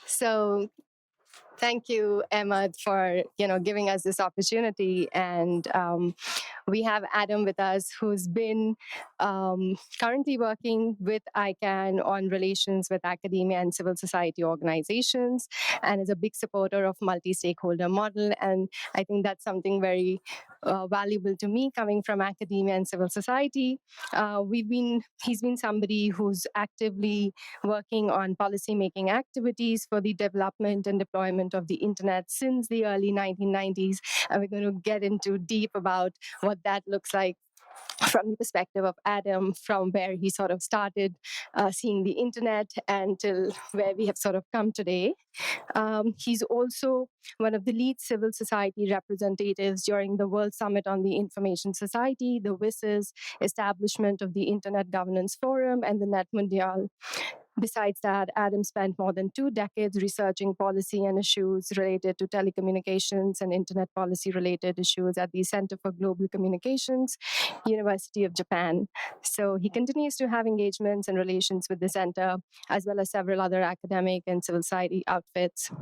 So thank you, Emma, for giving us this opportunity. And we have Adam with us, who's been currently working with ICANN on relations with academia and civil society organizations, and is a big supporter of multi-stakeholder model. And I think that's something very valuable to me, coming from academia and civil society. He's been somebody who's actively working on policymaking activities for the development and deployment of the internet since the early 1990s. And we're going to get into deep about what that looks like from the perspective of Adam, from where he sort of started seeing the internet until where we have sort of come today. He's also one of the lead civil society representatives during the World Summit on the Information Society, the WIS's establishment of the Internet Governance Forum, and the Net Mundial. Besides that, Adam spent more than 2 decades researching policy and issues related to telecommunications and internet policy-related issues at the Center for Global Communications, University of Japan. So he continues to have engagements and relations with the center, as well as several other academic and civil society outfits.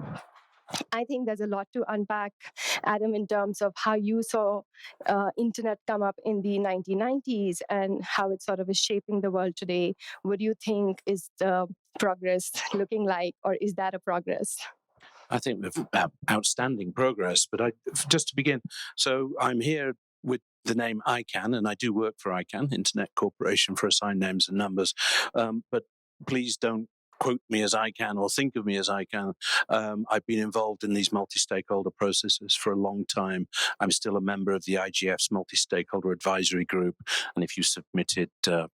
I think there's a lot to unpack, Adam, in terms of how you saw internet come up in the 1990s and how it sort of is shaping the world today. What do you think is the progress looking like, or is that a progress? I think we've outstanding progress, but just to begin, so I'm here with the name ICANN, and I do work for ICANN, Internet Corporation for Assigned Names and Numbers, but please don't quote me as ICANN or think of me as ICANN. I've been involved in these multi-stakeholder processes for a long time. I'm still a member of the IGF's multi-stakeholder advisory group, and if you submitted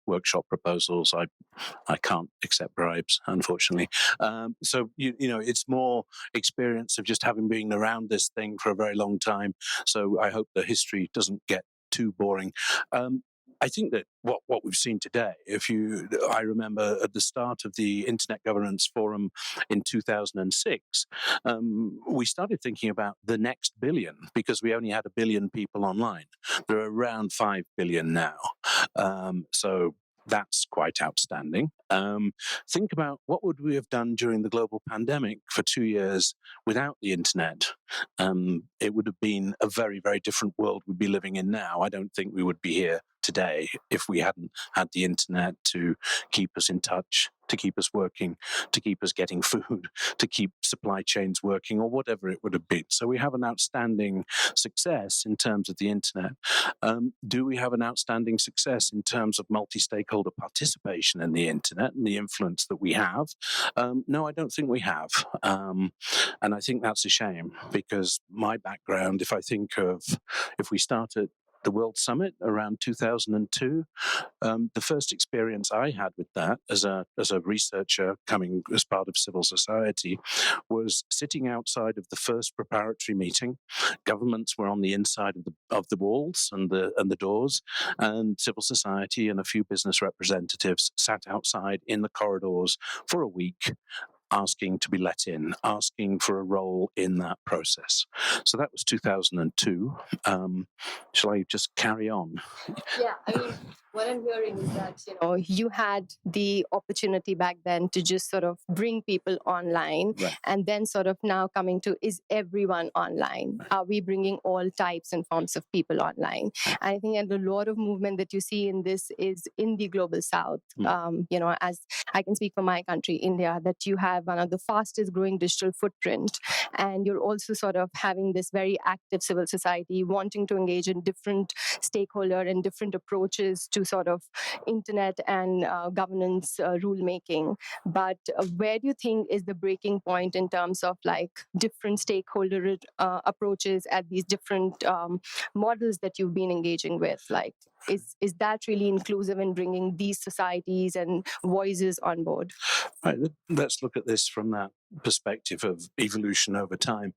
workshop proposals, I can't accept bribes, unfortunately. So it's more experience of just having been around this thing for a very long time. So I hope the history doesn't get too boring. I think that what we've seen today, I remember at the start of the Internet Governance Forum in 2006, we started thinking about the next billion, because we only had 1 billion people online. There are around 5 billion now. So that's quite outstanding. Think about what would we have done during the global pandemic for 2 years without the internet. It would have been a very, very different world we'd be living in now. I don't think we would be here today if we hadn't had the internet to keep us in touch, to keep us working, to keep us getting food, to keep supply chains working, or whatever it would have been. So we have an outstanding success in terms of the internet. Do we have an outstanding success in terms of multi-stakeholder participation in the internet and the influence that we have? No, I don't think we have. And I think that's a shame, because my background, if we start at the World Summit around 2002, the first experience I had with that as a researcher coming as part of civil society was sitting outside of the first preparatory meeting. Governments were on the inside of the walls and the doors, and civil society and a few business representatives sat outside in the corridors for a week, asking to be let in, asking for a role in that process. So that was 2002. Shall I just carry on? Yeah, I mean, what I'm hearing is that, you had the opportunity back then to just sort of bring people online, right. And then sort of now coming to, is everyone online? Right. Are we bringing all types and forms of people online? Right. And I think a lot of movement that you see in this is in the global south. As I can speak for my country, India, that you have one of the fastest growing digital footprint. And you're also sort of having this very active civil society wanting to engage in different stakeholder and different approaches to sort of internet and governance rulemaking. But where do you think is the breaking point in terms of like different stakeholder approaches at these different models that you've been engaging with? Like, is that really inclusive in bringing these societies and voices on board? Right, let's look at this from that perspective of evolution over time.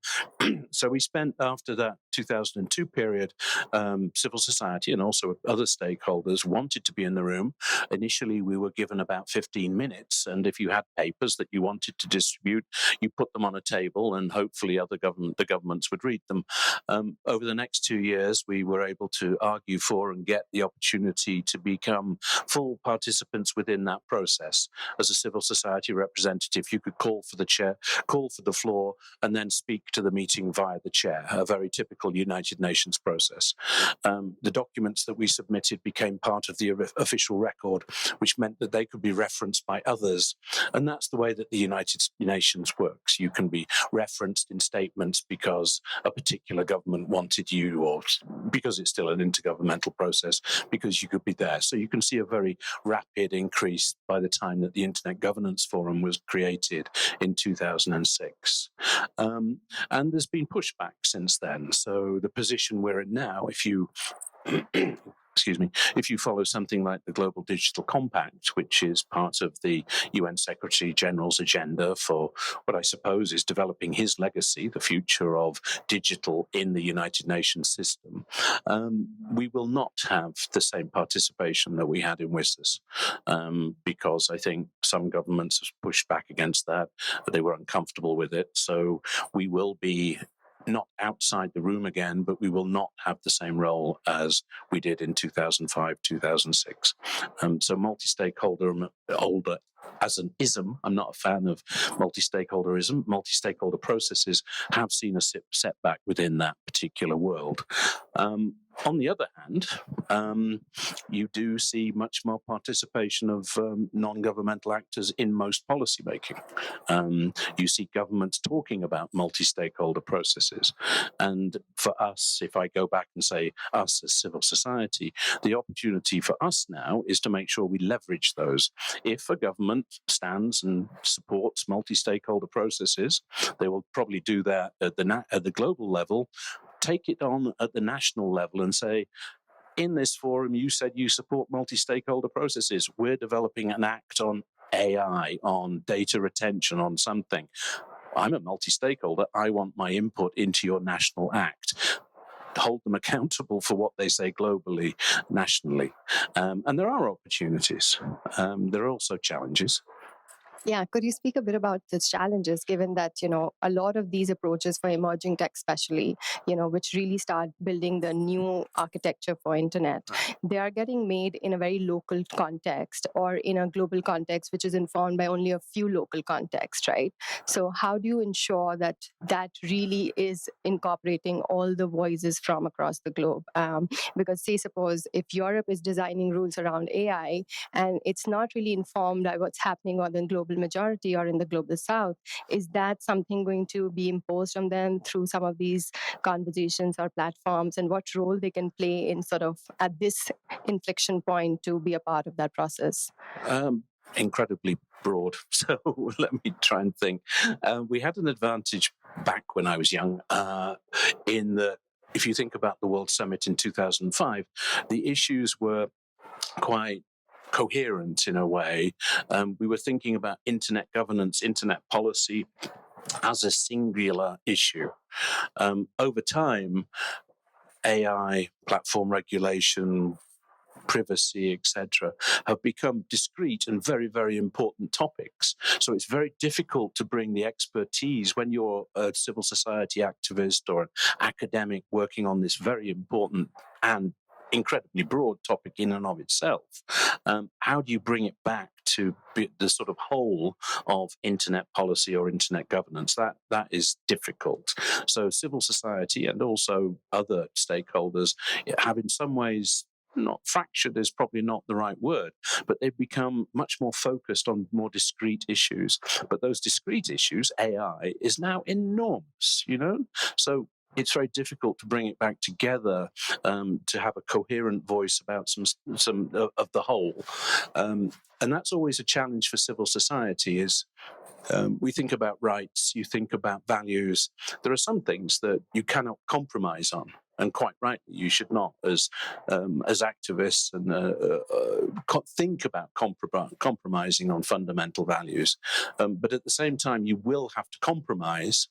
So we spent, after that 2002 period, civil society and also other stakeholders wanted to be in the room. Initially, we were given about 15 minutes, and if you had papers that you wanted to distribute, you put them on a table, and hopefully the governments would read them. Over the next 2 years, we were able to argue for and get the opportunity to become full participants within that process. As a civil society representative, you could call for the chair, call for the floor, and then speak to the meeting via the chair, a very typical United Nations process. The documents that we submitted became part of the official record, which meant that they could be referenced by others. And that's the way that the United Nations works. You can be referenced in statements because a particular government wanted you, or because it's still an intergovernmental process, because you could be there. So you can see a very rapid increase by the time that the Internet Governance Forum was created in 2006. And there's been pushback since then. So the position we're in now, if you excuse me, if you follow something like the Global Digital Compact, which is part of the UN Secretary General's agenda for what I suppose is developing his legacy, the future of digital in the United Nations system, we will not have the same participation that we had in WSIS, because I think some governments have pushed back against that, but they were uncomfortable with it. So we will be not outside the room again, but we will not have the same role as we did in 2005, 2006. So multi-stakeholder as an ism, I'm not a fan of multi-stakeholderism. Multi-stakeholder processes have seen a setback within that particular world. On the other hand, you do see much more participation of non-governmental actors in most policymaking. You see governments talking about multi-stakeholder processes. And for us, if I go back and say us as civil society, the opportunity for us now is to make sure we leverage those. If a government stands and supports multi-stakeholder processes, they will probably do that at the global level. Take it on at the national level and say, in this forum, you said you support multi-stakeholder processes. We're developing an act on AI, on data retention, on something. I'm a multi-stakeholder. I want my input into your national act. Hold them accountable for what they say globally, nationally. And there are opportunities. There are also challenges. Yeah, could you speak a bit about the challenges, given that, a lot of these approaches for emerging tech especially, which really start building the new architecture for internet, they are getting made in a very local context or in a global context, which is informed by only a few local contexts, right? So how do you ensure that that really is incorporating all the voices from across the globe? Because say, suppose if Europe is designing rules around AI and it's not really informed by what's happening on the global majority or in the global south, is that something going to be imposed on them through some of these conversations or platforms, and what role they can play in sort of at this inflection point to be a part of that process? Incredibly broad. So let me try and think. We had an advantage back when I was young in the, if you think about the World Summit in 2005, the issues were quite coherent in a way. We were thinking about internet governance, internet policy as a singular issue. Over time, AI, platform regulation, privacy, etc., have become discrete and very, very important topics. So it's very difficult to bring the expertise when you're a civil society activist or an academic working on this very important and incredibly broad topic in and of itself. How do you bring it back to the sort of whole of internet policy or internet governance? That is difficult. So civil society and also other stakeholders have in some ways, not fractured is probably not the right word, but they've become much more focused on more discrete issues. But those discrete issues, AI, is now enormous, So it's very difficult to bring it back together, to have a coherent voice about some of the whole. And that's always a challenge for civil society is, we think about rights, you think about values. There are some things that you cannot compromise on. And quite rightly, you should not, as activists, and think about compromising on fundamental values. But at the same time, you will have to compromise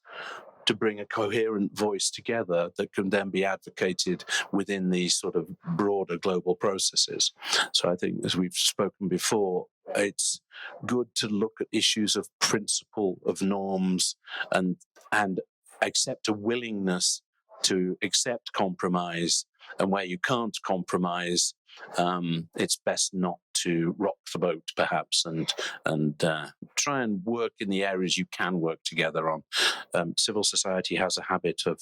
to bring a coherent voice together that can then be advocated within these sort of broader global processes. So I think, as we've spoken before, it's good to look at issues of principle, of norms, and accept a willingness to accept compromise And where you can't compromise, it's best not to rock the boat, perhaps, and try and work in the areas you can work together on. Civil society has a habit of,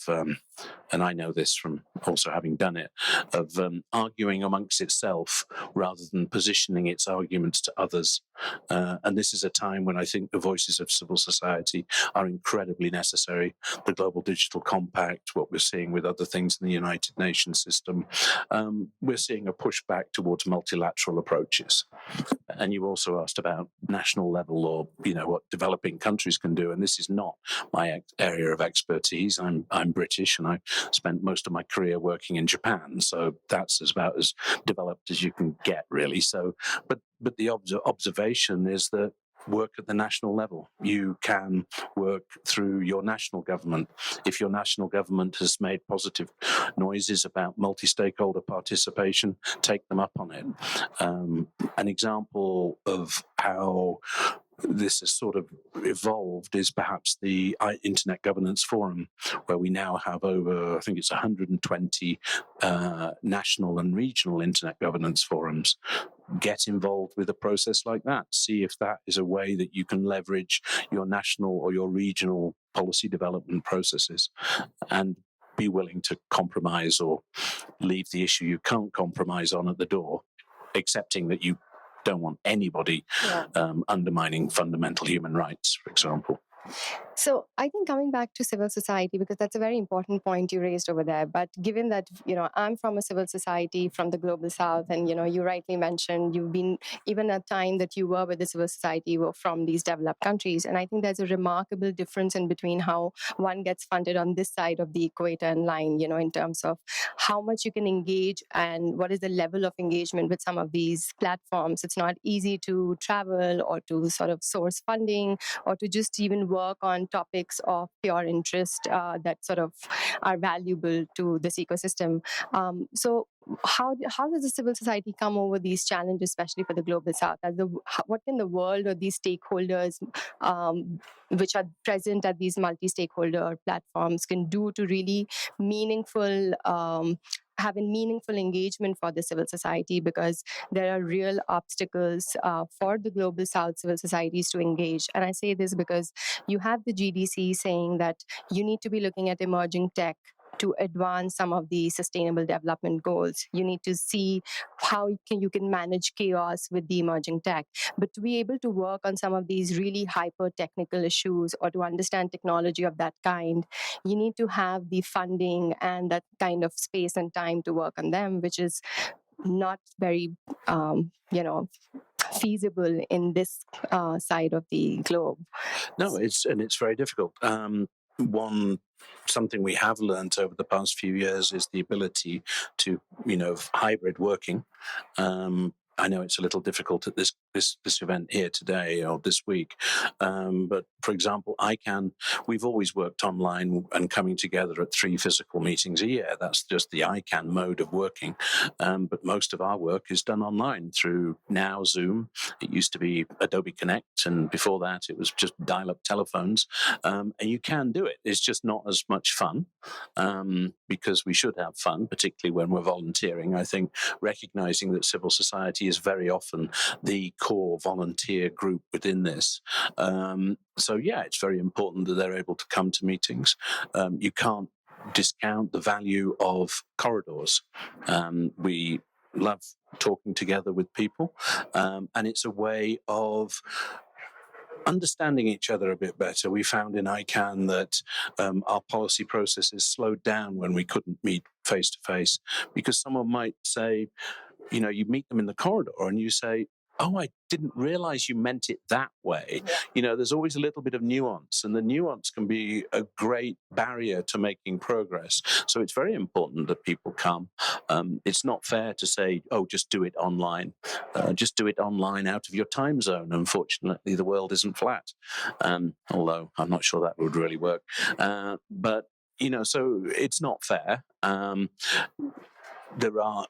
and I know this from also having done it, of arguing amongst itself rather than positioning its arguments to others. And this is a time when I think the voices of civil society are incredibly necessary. The Global Digital Compact, what we're seeing with other things in the United Nations system, we're seeing a pushback towards multilateral approaches. And you also asked about national level, or what developing countries can do. And this is not my area of expertise. I'm British, and I spent most of my career working in Japan, so that's about as developed as you can get, really. So, but the observation is that work at the national level. You can work through your national government. If your national government has made positive noises about multi-stakeholder participation, take them up on it. An example of how this has sort of evolved is perhaps the Internet Governance Forum, where we now have over, I think it's 120 national and regional Internet Governance Forums. Get involved with a process like that. See if that is a way that you can leverage your national or your regional policy development processes, and be willing to compromise or leave the issue you can't compromise on at the door, accepting that you don't want anybody undermining fundamental human rights, for example. So I think coming back to civil society, because that's a very important point you raised over there, but given that, I'm from a civil society from the global south, and, you rightly mentioned you've been, even at the time that you were with the civil society, were from these developed countries. And I think there's a remarkable difference in between how one gets funded on this side of the equator and line, in terms of how much you can engage and what is the level of engagement with some of these platforms. It's not easy to travel or to sort of source funding or to just even work on topics of pure interest that sort of are valuable to this ecosystem. So how does the civil society come over these challenges, especially for the global south? What can the world or these stakeholders which are present at these multi-stakeholder platforms can do to really have a meaningful engagement for the civil society, because there are real obstacles for the global south civil societies to engage. And I say this because you have the GDC saying that you need to be looking at emerging tech to advance some of the sustainable development goals. You need to see how you can manage chaos with the emerging tech. But to be able to work on some of these really hyper technical issues or to understand technology of that kind, you need to have the funding and that kind of space and time to work on them, which is not very, feasible in this side of the globe. No, it's very difficult. Something we have learned over the past few years is the ability to, hybrid working. I know it's a little difficult at this event here today or this week, but for example, we've always worked online and coming together at 3 physical meetings a year. That's just the ICANN mode of working. But most of our work is done online through now Zoom. It used to be Adobe Connect, and before that it was just dial-up telephones. And you can do it. It's just not as much fun, because we should have fun, particularly when we're volunteering. I think recognizing that civil society is very often the core volunteer group within this. So yeah, it's very important that they're able to come to meetings. You can't discount the value of corridors. We love talking together with people, and it's a way of understanding each other a bit better. We found in ICANN that our policy processes slowed down when we couldn't meet face to face, because someone might say, you meet them in the corridor and you say, oh, I didn't realize you meant it that way. Yeah. There's always a little bit of nuance, and the nuance can be a great barrier to making progress. So it's very important that people come. It's not fair to say, oh, just do it online. Just do it online out of your time zone. Unfortunately, the world isn't flat. Although I'm not sure that would really work. But so it's not fair. there are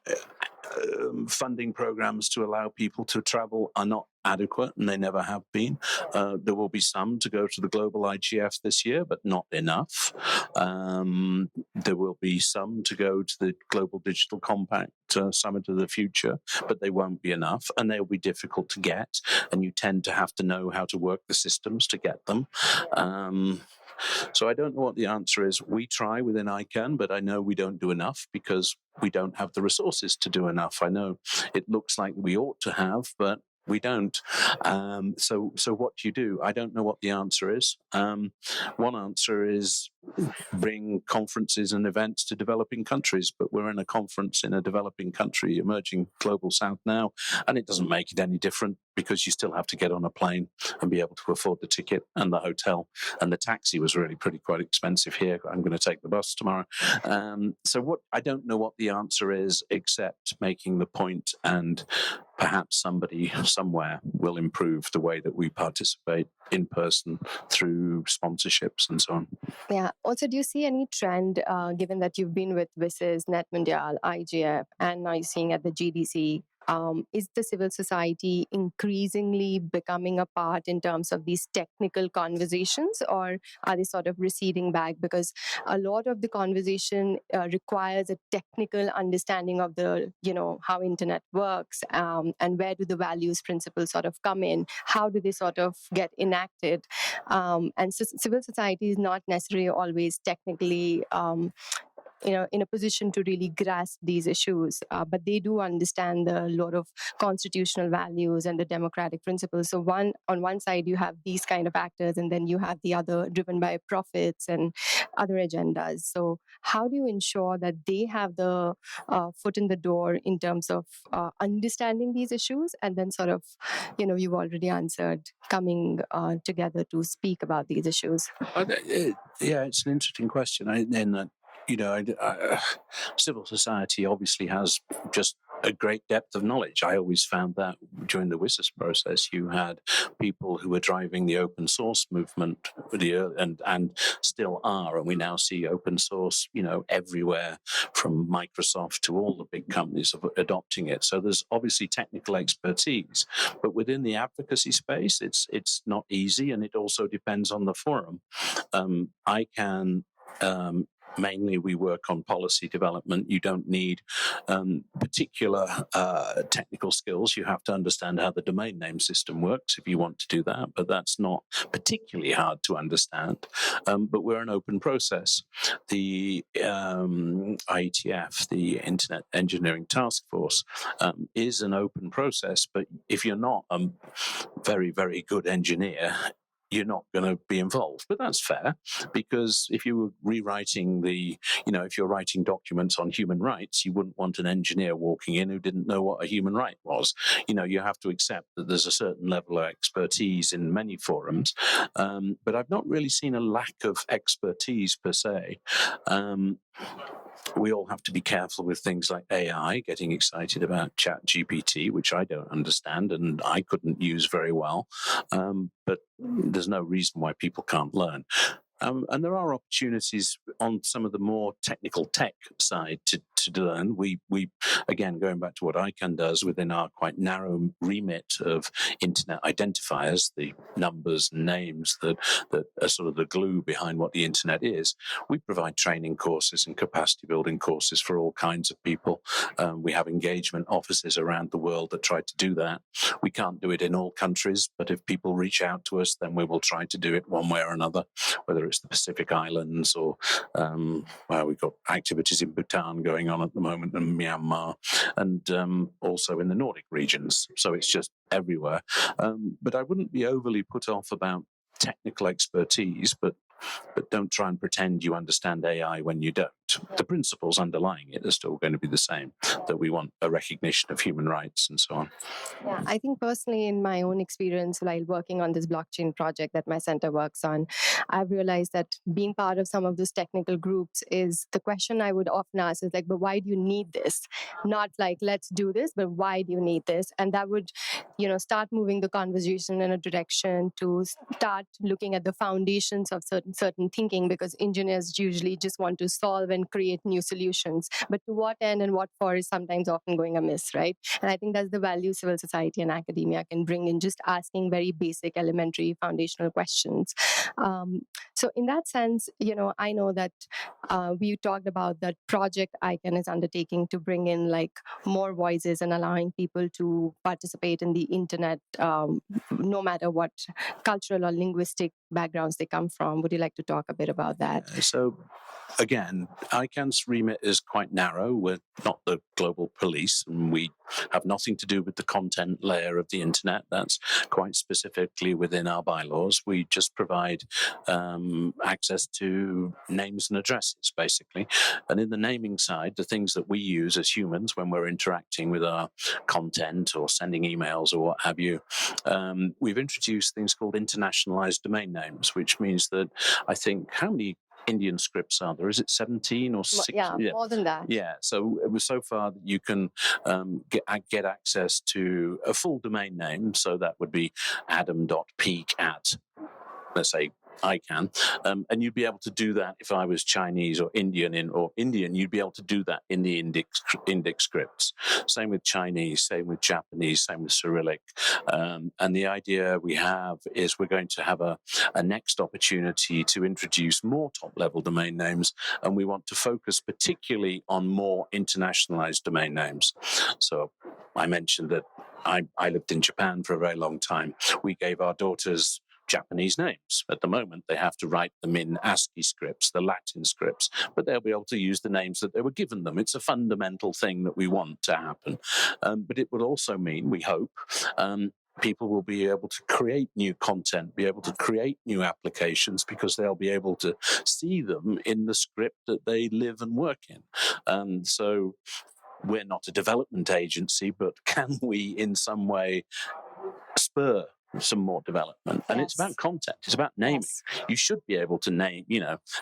funding programs to allow people to travel are not adequate, and they never have been. There will be some to go to the global IGF this year, but not enough. There will be some to go to the Global Digital Compact Summit of the Future, but they won't be enough, and they'll be difficult to get, and you tend to have to know how to work the systems to get them. So I don't know what the answer is. We try within ICANN, but I know we don't do enough because we don't have the resources to do enough. I know it looks like we ought to have, but we don't. So what do you do? I don't know what the answer is. One answer is bring conferences and events to developing countries, but we're in a conference in a developing country, emerging global south now, and it doesn't make it any different because you still have to get on a plane and be able to afford the ticket and the hotel, and the taxi was really quite expensive here. I'm going to take the bus tomorrow. So I don't know what the answer is, except making the point, and perhaps somebody somewhere will improve the way that we participate in person through sponsorships and so on. Yeah. Also, do you see any trend, given that you've been with WSIS, Net Mundial, IGF, and now you're seeing at the GDC? Is the civil society increasingly becoming a part in terms of these technical conversations, or are they sort of receding back? Because a lot of the conversation requires a technical understanding of the, how internet works, and where do the values principles sort of come in? How do they sort of get enacted? And so civil society is not necessarily always technically in a position to really grasp these issues, but they do understand a lot of constitutional values and the democratic principles. So on one side, you have these kind of actors, and then you have the other driven by profits and other agendas. So how do you ensure that they have the foot in the door in terms of understanding these issues, and then sort of, you've already answered, coming together to speak about these issues? Yeah, it's an interesting question. Civil society obviously has just a great depth of knowledge. I always found that during the WSIS process, you had people who were driving the open source movement, and still are, and we now see open source, everywhere from Microsoft to all the big companies adopting it. So there's obviously technical expertise, but within the advocacy space, it's not easy, and it also depends on the forum. Mainly, we work on policy development. You don't need particular technical skills. You have to understand how the domain name system works if you want to do that, but that's not particularly hard to understand. But we're an open process. The IETF, the Internet Engineering Task Force, is an open process, but if you're not a very, very good engineer, you're not going to be involved. But that's fair, because if you were rewriting if you're writing documents on human rights, you wouldn't want an engineer walking in who didn't know what a human right was. You have to accept that there's a certain level of expertise in many forums. But I've not really seen a lack of expertise per se. We all have to be careful with things like AI, getting excited about ChatGPT, which I don't understand and I couldn't use very well. But there's no reason why people can't learn. And there are opportunities on some of the more technical tech side to learn. We again, going back to what ICANN does within our quite narrow remit of internet identifiers, the numbers and names that are sort of the glue behind what the internet is, we provide training courses and capacity building courses for all kinds of people. We have engagement offices around the world that try to do that. We can't do it in all countries, but if people reach out to us, then we will try to do it one way or another, whether it's the Pacific Islands or we've got activities in Bhutan going on at the moment, and Myanmar, and also in the Nordic regions. So it's just everywhere. But I wouldn't be overly put off about technical expertise, but don't try and pretend you understand AI when you don't. The principles underlying it are still going to be the same, that we want a recognition of human rights and so on. Yeah, I think personally, in my own experience while working on this blockchain project that my center works on, I've realized that being part of some of those technical groups is the question I would often ask is like, but why do you need this? Not like, let's do this, but why do you need this? And that would, start moving the conversation in a direction to start looking at the foundations of certain thinking, because engineers usually just want to solve an and create new solutions. But to what end and what for is sometimes often going amiss, right? And I think that's the value civil society and academia can bring in, just asking very basic, elementary, foundational questions. So in that sense, I know that we talked about that project ICANN is undertaking to bring in like more voices and allowing people to participate in the internet, no matter what cultural or linguistic backgrounds they come from. Would you like to talk a bit about that? So again, ICANN's remit is quite narrow. We're not the global police, and we have nothing to do with the content layer of the internet. That's quite specifically within our bylaws. We just provide access to names and addresses, basically. And in the naming side, the things that we use as humans when we're interacting with our content or sending emails or what have you, we've introduced things called internationalized domain names, which means that I think, how many Indian scripts are there? Is it 17 or 6? Yeah, more than that. Yeah, so it was so far that you can get access to a full domain name. So that would be adam.peak at, let's say, ICANN, and you'd be able to do that if I was Chinese or Indian, you'd be able to do that in the Indic scripts. Same with Chinese, same with Japanese, same with Cyrillic. And the idea we have is we're going to have a next opportunity to introduce more top-level domain names, and we want to focus particularly on more internationalized domain names. So I mentioned that I lived in Japan for a very long time. We gave our daughters Japanese names. At the moment, they have to write them in ASCII scripts, the Latin scripts, but they'll be able to use the names that they were given them. It's a fundamental thing that we want to happen. But it will also mean, we hope, people will be able to create new content, be able to create new applications, because they'll be able to see them in the script that they live and work in. So we're not a development agency, but can we in some way spur some more development? And it's about content, it's about naming. You should be able to name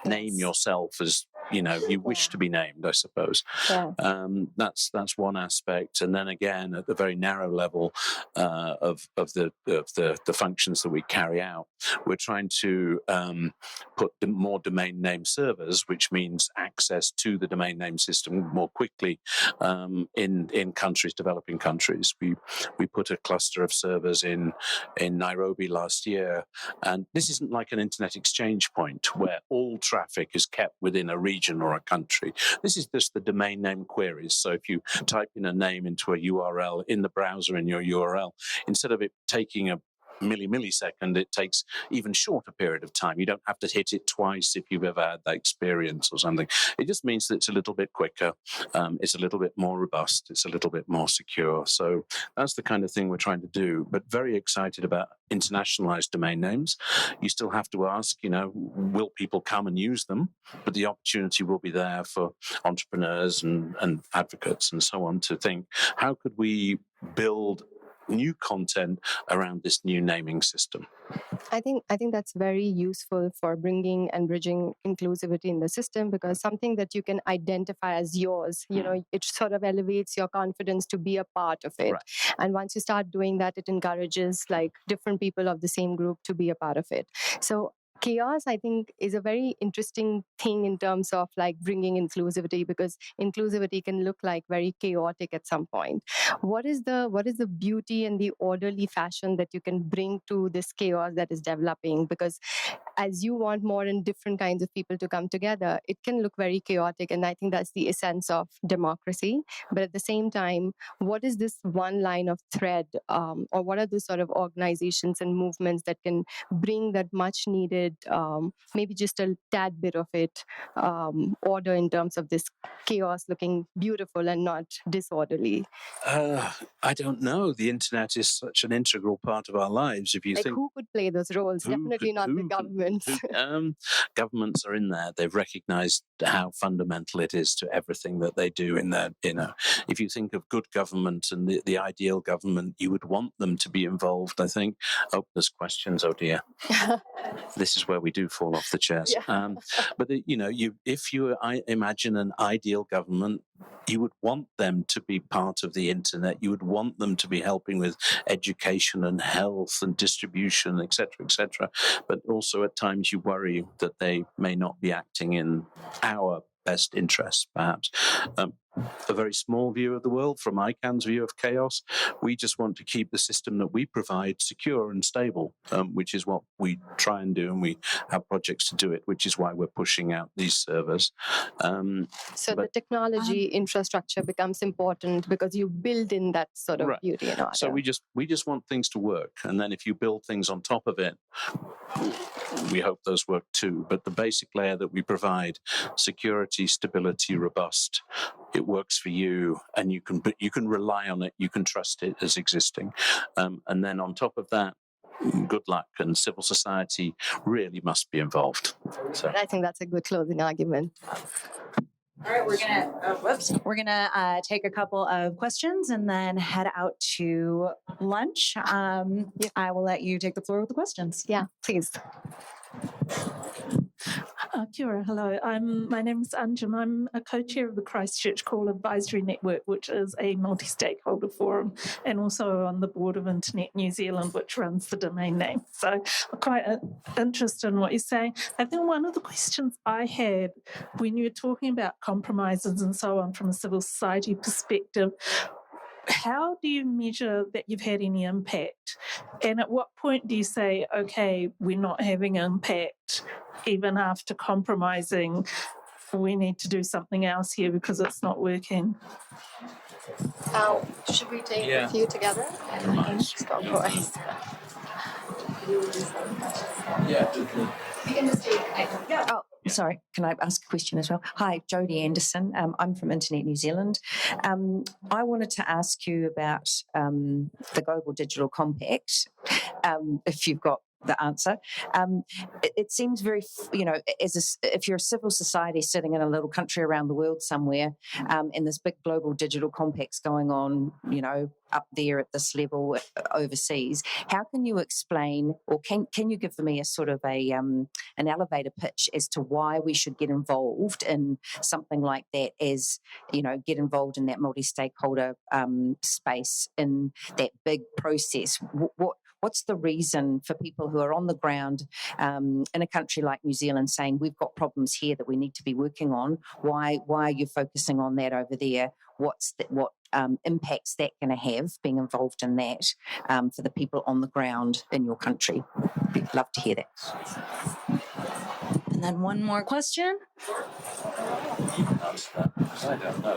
yourself as you wish to be named, I suppose. That's one aspect. And then again, at the very narrow level of the functions that we carry out, we're trying to put more domain name servers, which means access to the domain name system more quickly in countries, developing countries. We put a cluster of servers in Nairobi last year, and this isn't like an internet exchange point where all traffic is kept within a region or a country. This is just the domain name queries. So if you type in a name into a URL in the browser in your URL, instead of it taking a millisecond, it takes even shorter period of time. You don't have to hit it twice if you've ever had that experience or something. It just means that it's a little bit quicker, it's a little bit more robust, it's a little bit more secure. So that's the kind of thing we're trying to do, but very excited about internationalized domain names. You still have to ask, will people come and use them? But the opportunity will be there for entrepreneurs and advocates and so on to think, how could we build new content around this new naming system? I think that's very useful for bringing and bridging inclusivity in the system, because something that you can identify as yours, it sort of elevates your confidence to be a part of it. Right. And once you start doing that, it encourages like different people of the same group to be a part of it. So chaos, I think, is a very interesting thing in terms of like bringing inclusivity, because inclusivity can look like very chaotic at some point. What is the beauty and the orderly fashion that you can bring to this chaos that is developing? Because as you want more and different kinds of people to come together, it can look very chaotic. And I think that's the essence of democracy. But at the same time, what is this one line of thread, or what are the sort of organizations and movements that can bring that much needed, maybe just a tad bit of it, order in terms of this chaos looking beautiful and not disorderly? I don't know. The internet is such an integral part of our lives. If you think, who could play those roles? Definitely not the governments. Governments are in there. They've recognized how fundamental it is to everything that they do in their, if you think of good government and the ideal government, you would want them to be involved, I think. Oh, there's questions. Oh dear. This is where we do fall off the chairs. Yeah. But if you imagine an ideal government, you would want them to be part of the internet. You would want them to be helping with education and health and distribution, etc., etc. But also at times you worry that they may not be acting in our best interests, perhaps. A very small view of the world from ICANN's view of chaos. We just want to keep the system that we provide secure and stable, which is what we try and do, and we have projects to do it, which is why we're pushing out these servers. So the technology infrastructure becomes important because you build in that sort of beauty and order. So we just want things to work, and then if you build things on top of it, we hope those work too. But the basic layer that we provide, security, stability, robust, it works for you, and you can rely on it, you can trust it as existing. And then on top of that, good luck, and civil society really must be involved. So I think that's a good closing argument. All right, we're gonna take a couple of questions and then head out to lunch. I will let you take the floor with the questions. Yeah, please. Kia ora, hello. My name is Anjan. I'm a co-chair of the Christchurch Call Advisory Network, which is a multi-stakeholder forum, and also on the board of Internet New Zealand, which runs the domain name. So I'm quite interested in what you're saying. I think one of the questions I had when you were talking about compromises and so on from a civil society perspective, how do you measure that you've had any impact? And at what point do you say, okay, we're not having impact, even after compromising, we need to do something else here because it's not working? Should we take a few together? We can just take. Oh, sorry. Can I ask a question as well? Hi, Jodie Anderson. I'm from Internet New Zealand. I wanted to ask you about the Global Digital Compact, if you've got the answer. It seems very, if you're a civil society sitting in a little country around the world somewhere, and this big global digital compact's going on, up there at this level overseas, how can you explain, or can you give me a sort of an elevator pitch as to why we should get involved in something like that, as get involved in that multi-stakeholder space in that big process? What's the reason for people who are on the ground in a country like New Zealand saying we've got problems here that we need to be working on? Why are you focusing on that over there? What impacts that going to have, being involved in that, for the people on the ground in your country? We'd love to hear that. And then one more question.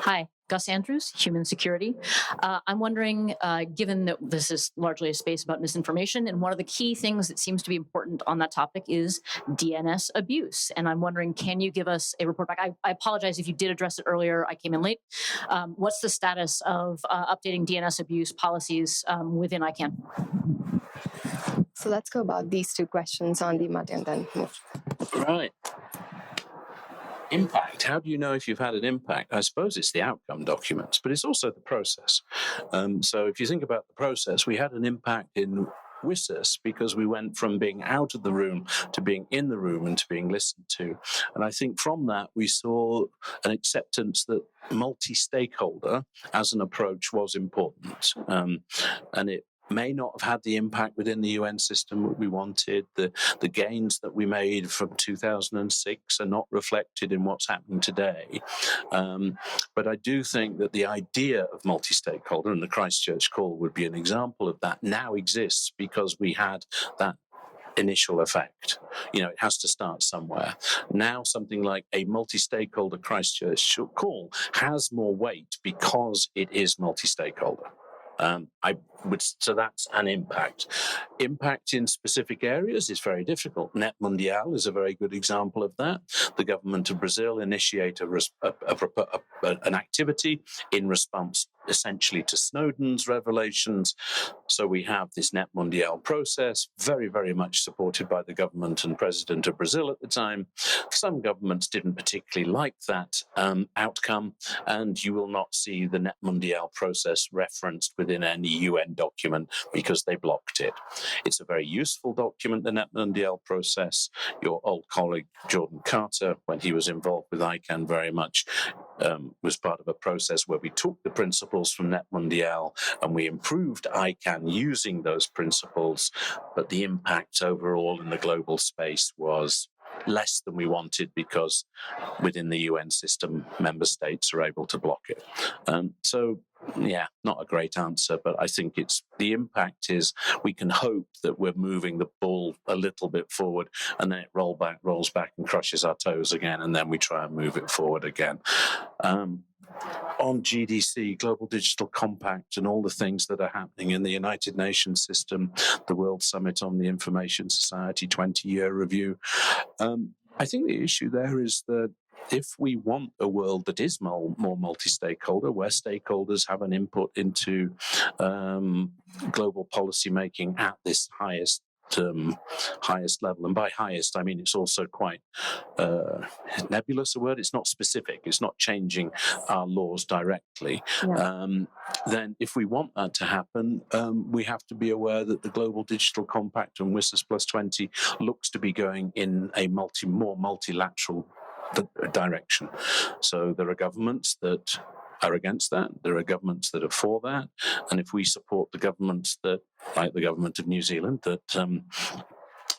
Hi, Gus Andrews, Human Security. I'm wondering, given that this is largely a space about misinformation, and one of the key things that seems to be important on that topic is DNS abuse. And I'm wondering, can you give us a report back? I apologize if you did address it earlier. I came in late. What's the status of updating DNS abuse policies within ICANN? So let's go about these two questions on the multi and then move. Right. Impact. How do you know if you've had an impact? I suppose it's the outcome documents, but it's also the process. So if you think about the process, we had an impact in WSIS because we went from being out of the room to being in the room and to being listened to. And I think from that, we saw an acceptance that multi-stakeholder as an approach was important. And it may not have had the impact within the UN system that we wanted. The gains that we made from 2006 are not reflected in what's happening today. But I do think that the idea of multi-stakeholder, and the Christchurch Call would be an example of that, now exists because we had that initial effect. It has to start somewhere. Now something like a multi-stakeholder Christchurch Call has more weight because it is multi-stakeholder. So that's an impact. Impact in specific areas is very difficult. Net Mundial is a very good example of that. The government of Brazil initiated an activity in response essentially to Snowden's revelations. So we have this Net Mundial process, very, very much supported by the government and president of Brazil at the time. Some governments didn't particularly like that outcome, and you will not see the Net Mundial process referenced within any UN document because they blocked it. It's a very useful document, the Net Mundial process. Your old colleague Jordan Carter, when he was involved with ICANN very much, was part of a process where we took the principles from Net Mundial and we improved ICANN using those principles, but the impact overall in the global space was less than we wanted because within the UN system, member states are able to block it. So, yeah, not a great answer, but I think the impact is we can hope that we're moving the ball a little bit forward, and then it rolls back and crushes our toes again, and then we try and move it forward again. On GDC, Global Digital Compact, and all the things that are happening in the United Nations system, the World Summit on the Information Society 20-year review, I think the issue there is that if we want a world that is more multi-stakeholder, where stakeholders have an input into global policy making at this highest level, and by highest I mean it's also quite nebulous a word. It's not specific. It's not changing our laws directly. Yeah. Then if we want that to happen, we have to be aware that the Global Digital Compact and WSIS Plus 20 looks to be going in a more multilateral direction. So there are governments that are against that. There are governments that are for that. And if we support the governments that, like the government of New Zealand, that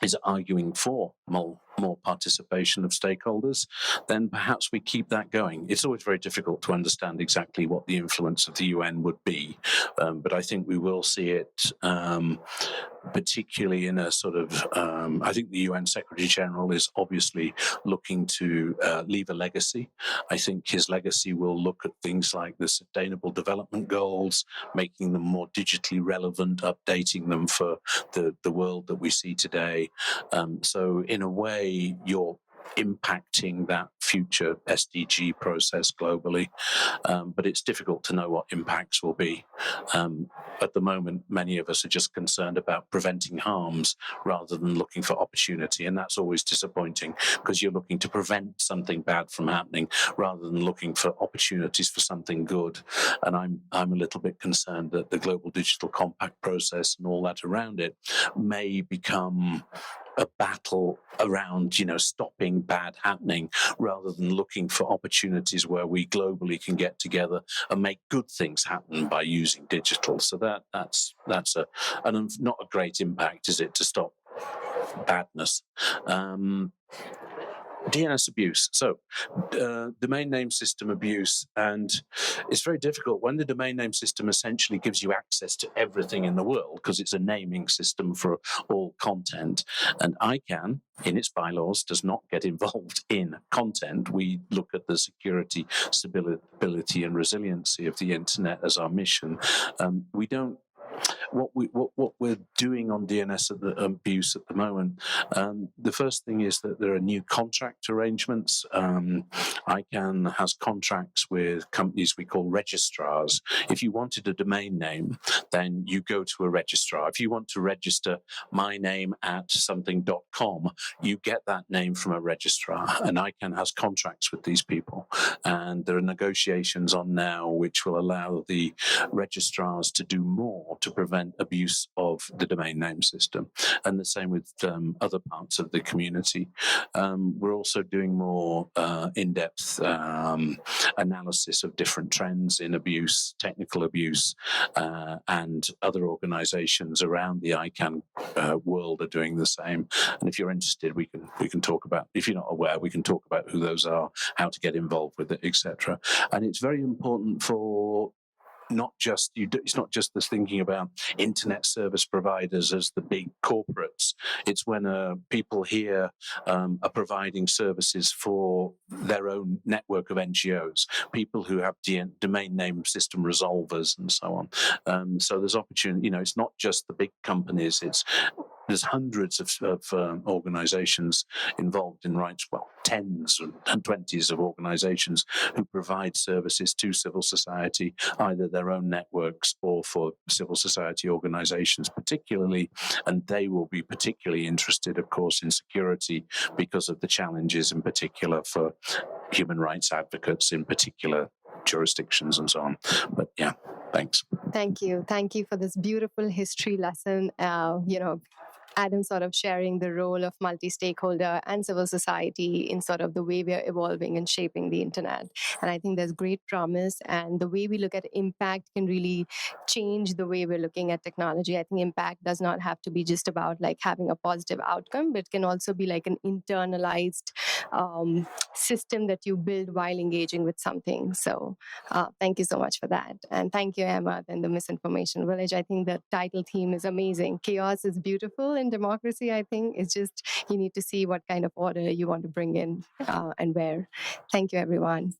is arguing for more participation of stakeholders, then perhaps we keep that going. It's always very difficult to understand exactly what the influence of the UN would be, but I think we will see it particularly in a sort of, I think the UN Secretary General is obviously looking to leave a legacy. I think his legacy will look at things like the Sustainable Development Goals, making them more digitally relevant, updating them for the world that we see today. So in a way, you're impacting that future SDG process globally, but it's difficult to know what impacts will be. At the moment, many of us are just concerned about preventing harms rather than looking for opportunity, and that's always disappointing because you're looking to prevent something bad from happening rather than looking for opportunities for something good. And I'm a little bit concerned that the Global Digital Compact process and all that around it may become a battle around, stopping bad happening rather than looking for opportunities where we globally can get together and make good things happen by using digital. So that's not a great impact, is it, to stop badness? DNS abuse. So, domain name system abuse, and it's very difficult when the domain name system essentially gives you access to everything in the world because it's a naming system for all content. And ICANN, in its bylaws, does not get involved in content. We look at the security, stability, and resiliency of the internet as our mission. We don't. What we're doing on DNS abuse at the moment, the first thing is that there are new contract arrangements. ICANN has contracts with companies we call registrars. If you wanted a domain name, then you go to a registrar. If you want to register my name at something.com, you get that name from a registrar. And ICANN has contracts with these people. And there are negotiations on now which will allow the registrars to do more to prevent abuse of the domain name system, and the same with other parts of the community. We're also doing more in-depth analysis of different trends in abuse, technical abuse, and other organizations around the ICANN world are doing the same. And if you're interested, we can talk about, if you're not aware, we can talk about who those are, how to get involved with it, etc. And it's very important for it's not just this thinking about internet service providers as the big corporates. It's when people here are providing services for their own network of NGOs, people who have domain name system resolvers and so on. So there's opportunity. It's not just the big companies. There's hundreds of organizations involved in rights, tens and 20s of organizations who provide services to civil society, either their own networks or for civil society organizations particularly, and they will be particularly interested, of course, in security because of the challenges in particular for human rights advocates in particular jurisdictions and so on. But yeah, thanks. Thank you for this beautiful history lesson. Adam sort of sharing the role of multi-stakeholder and civil society in sort of the way we are evolving and shaping the internet. And I think there's great promise, and the way we look at impact can really change the way we're looking at technology. I think impact does not have to be just about like having a positive outcome, but it can also be like an internalized system that you build while engaging with something. So thank you so much for that. And thank you, Emma, and the Misinformation Village. I think the title theme is amazing. Chaos is beautiful in democracy, I think. It's just you need to see what kind of order you want to bring in and where. Thank you, everyone.